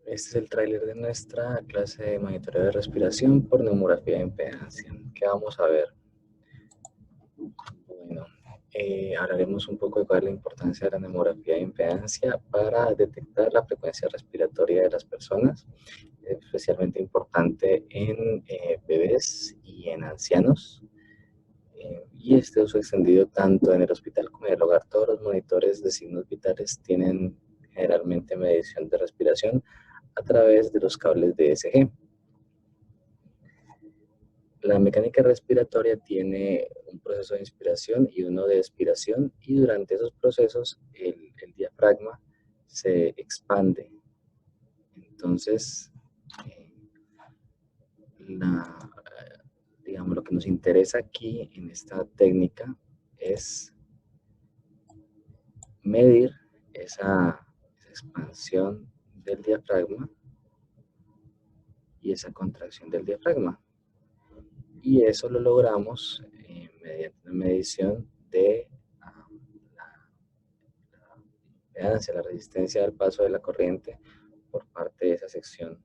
Este es el tráiler de nuestra clase de monitoreo de respiración por neumografía de impedancia. ¿Qué vamos a ver? Bueno, hablaremos un poco de cuál es la importancia de la neumografía de impedancia para detectar la frecuencia respiratoria de las personas, especialmente importante en bebés y en ancianos. Y este uso extendido tanto en el hospital como en el hogar. Todos los monitores de signos vitales tienen generalmente medición de respiración a través de los cables de ESG. La mecánica respiratoria tiene un proceso de inspiración y uno de expiración, y durante esos procesos el diafragma se expande. Entonces, eh, digamos, lo que nos interesa aquí en esta técnica es medir esa expansión del diafragma y esa contracción del diafragma. Y eso lo logramos mediante una medición de la resistencia al paso de la corriente por parte de esa sección.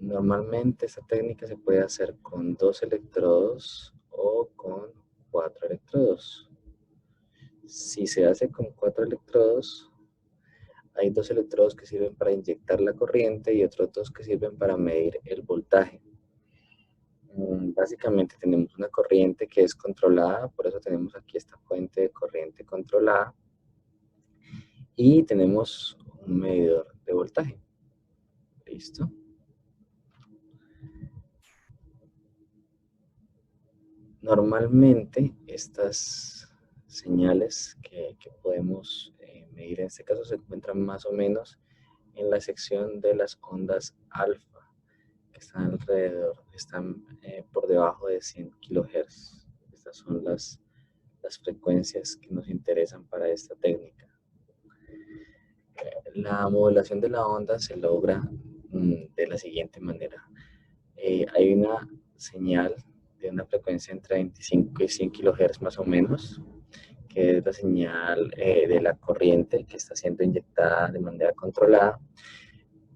Normalmente esta técnica se puede hacer con 2 electrodos o con 4 electrodos. Si se hace con 4 electrodos, hay 2 electrodos que sirven para inyectar la corriente y otros 2 que sirven para medir el voltaje. Básicamente tenemos una corriente que es controlada, por eso tenemos aquí esta fuente de corriente controlada, y tenemos un medidor de voltaje. ¿Listo? Normalmente estas señales que podemos medir en este caso se encuentran más o menos en la sección de las ondas alfa, que están por debajo de 100 kHz. Estas son las frecuencias que nos interesan para esta técnica. La modulación de la onda se logra de la siguiente manera. Hay una señal de una frecuencia entre 25 y 100 kHz más o menos, que es la señal de la corriente que está siendo inyectada de manera controlada.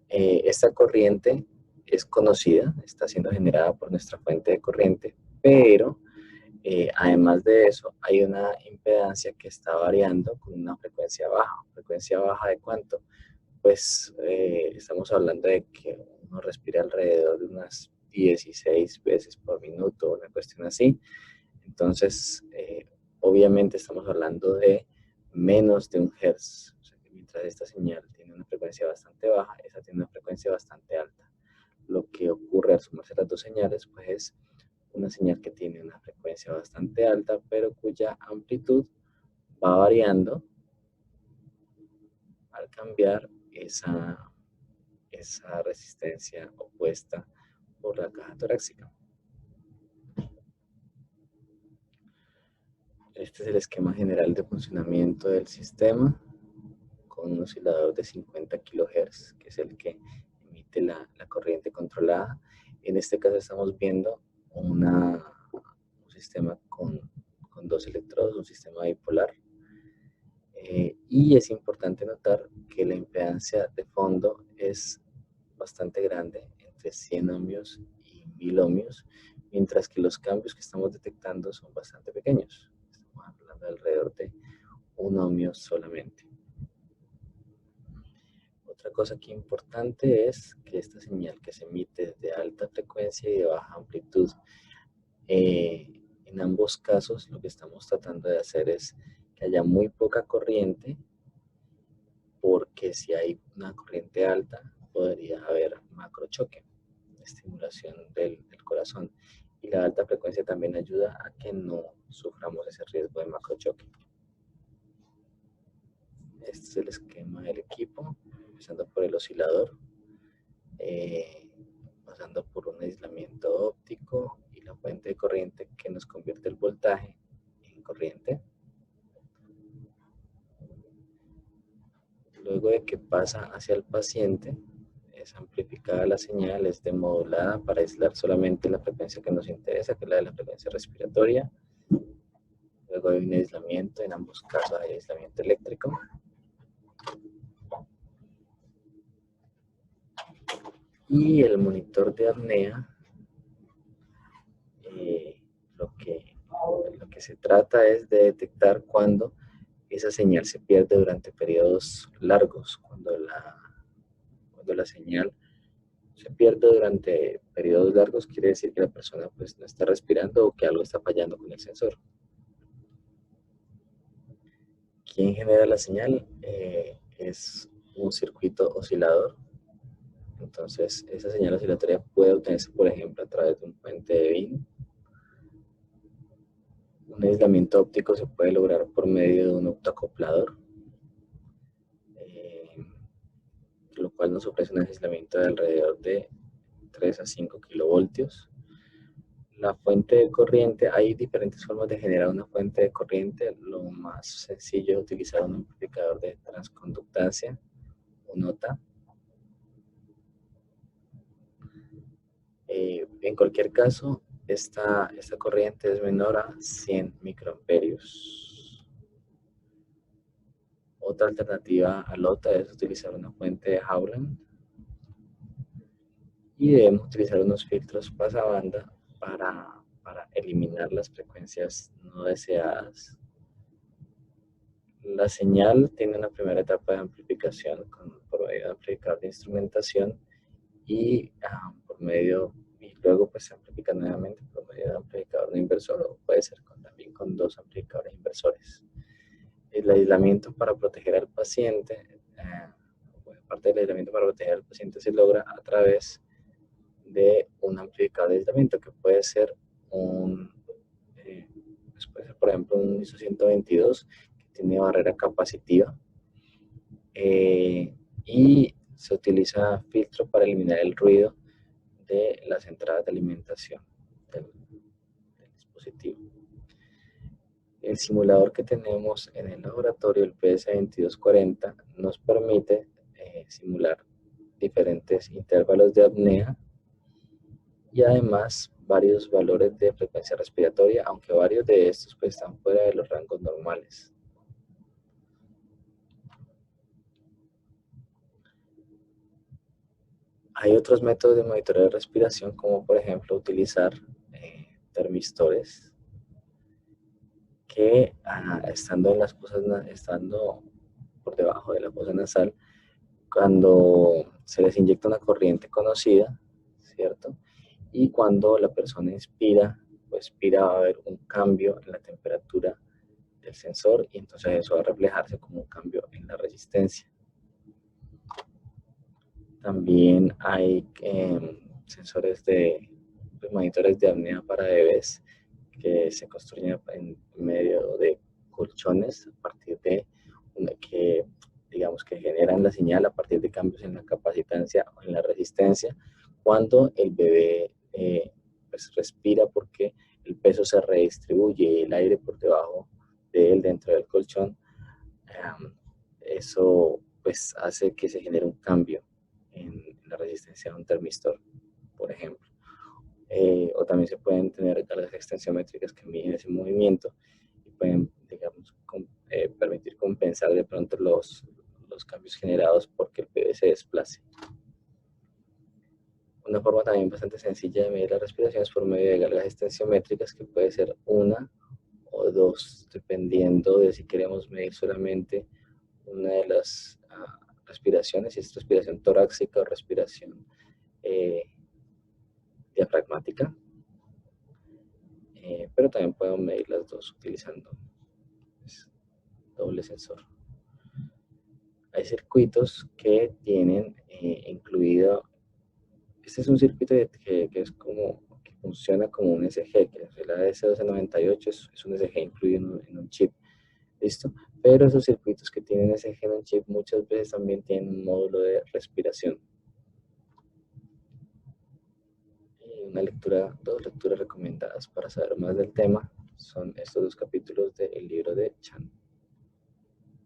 Esta corriente es conocida, está siendo generada por nuestra fuente de corriente, pero además de eso, hay una impedancia que está variando con una frecuencia baja. ¿Frecuencia baja de cuánto? Pues estamos hablando de que uno respira alrededor de unas 16 veces por minuto, una cuestión así. Entonces, obviamente estamos hablando de menos de 1 Hz. O sea que mientras esta señal tiene una frecuencia bastante baja, esa tiene una frecuencia bastante alta. Lo que ocurre al sumarse las dos señales, pues es una señal que tiene una frecuencia bastante alta, pero cuya amplitud va variando al cambiar esa resistencia opuesta por la caja torácica. Este es el esquema general de funcionamiento del sistema con un oscilador de 50 kHz, que es el que emite la corriente controlada. En este caso estamos viendo un sistema con 2 electrodos, un sistema bipolar. Y es importante notar que la impedancia de fondo es bastante grande, entre 100 ohmios y 1000 ohmios, mientras que los cambios que estamos detectando son bastante pequeños. Estamos hablando de alrededor de 1 ohmio solamente. Otra cosa aquí importante es que esta señal que se emite de alta frecuencia y de baja amplitud, en ambos casos lo que estamos tratando de hacer es que haya muy poca corriente, porque si hay una corriente alta podría haber macrochoque, estimulación del corazón, y la alta frecuencia también ayuda a que no suframos ese riesgo de macrochoque. Este es el esquema del equipo, empezando por el oscilador, pasando por un aislamiento óptico y la fuente de corriente que nos convierte el voltaje en corriente. Luego de que pasa hacia el paciente, es amplificada la señal, es demodulada para aislar solamente la frecuencia que nos interesa, que es la de la frecuencia respiratoria. Luego hay un aislamiento, en ambos casos hay aislamiento eléctrico. Y el monitor de apnea, lo que se trata es de detectar cuando esa señal se pierde durante periodos largos. Cuando la señal se pierde durante periodos largos, quiere decir que la persona pues, no está respirando o que algo está fallando con el sensor. ¿Quién genera la señal? Es un circuito oscilador. Entonces, esa señal oscilatoria puede obtenerse, por ejemplo, a través de un puente de BIN. Un aislamiento óptico se puede lograr por medio de un optoacoplador, lo cual nos ofrece un aislamiento de alrededor de 3 a 5 kilovoltios. La fuente de corriente, hay diferentes formas de generar una fuente de corriente. Lo más sencillo es utilizar un amplificador de transconductancia, un OTA. En cualquier caso, esta corriente es menor a 100 microamperios. Otra alternativa al OTA es utilizar una fuente de Howland. Y debemos utilizar unos filtros pasabanda para eliminar las frecuencias no deseadas. La señal tiene una primera etapa de amplificación por medio de amplificador de instrumentación y luego pues se amplifica nuevamente por medio de amplificador no inversor, o puede ser también con dos amplificadores inversores. El aislamiento para proteger al paciente, parte del aislamiento para proteger al paciente se logra a través de un amplificador de aislamiento que puede ser por ejemplo, un ISO 122 que tiene barrera capacitiva, y se utiliza filtro para eliminar el ruido de las entradas de alimentación del dispositivo. El simulador que tenemos en el laboratorio, el PS2240, nos permite simular diferentes intervalos de apnea y además varios valores de frecuencia respiratoria, aunque varios de estos pues, están fuera de los rangos normales. Hay otros métodos de monitoreo de respiración, como por ejemplo utilizar termistores que estando por debajo de la fosa nasal, cuando se les inyecta una corriente conocida, ¿cierto? Y cuando la persona inspira o expira, va a haber un cambio en la temperatura del sensor y entonces eso va a reflejarse como un cambio en la resistencia. También hay monitores de apnea para bebés que se construyen en medio de colchones a partir de que generan la señal a partir de cambios en la capacitancia o en la resistencia cuando el bebé pues respira, porque el peso se redistribuye y el aire por debajo de él dentro del colchón. Eso pues hace que se genere un cambio en la resistencia de un termistor, por ejemplo. O también se pueden tener cargas extensiométricas que miden ese movimiento y pueden, permitir compensar de pronto los cambios generados porque el bebé se desplace. Una forma también bastante sencilla de medir la respiración es por medio de cargas extensiométricas, que puede ser una o dos, dependiendo de si queremos medir solamente una de las respiraciones, si es respiración torácica o respiración diafragmática. Pero también podemos medir las dos utilizando doble sensor. Hay circuitos que tienen incluido, este es un circuito que funciona como un SG, que es el AS1298, es un SG incluido en un chip, ¿listo? Pero esos circuitos que tienen SG en un chip muchas veces también tienen un módulo de respiración. Dos lecturas recomendadas para saber más del tema son estos dos capítulos del libro de Chan.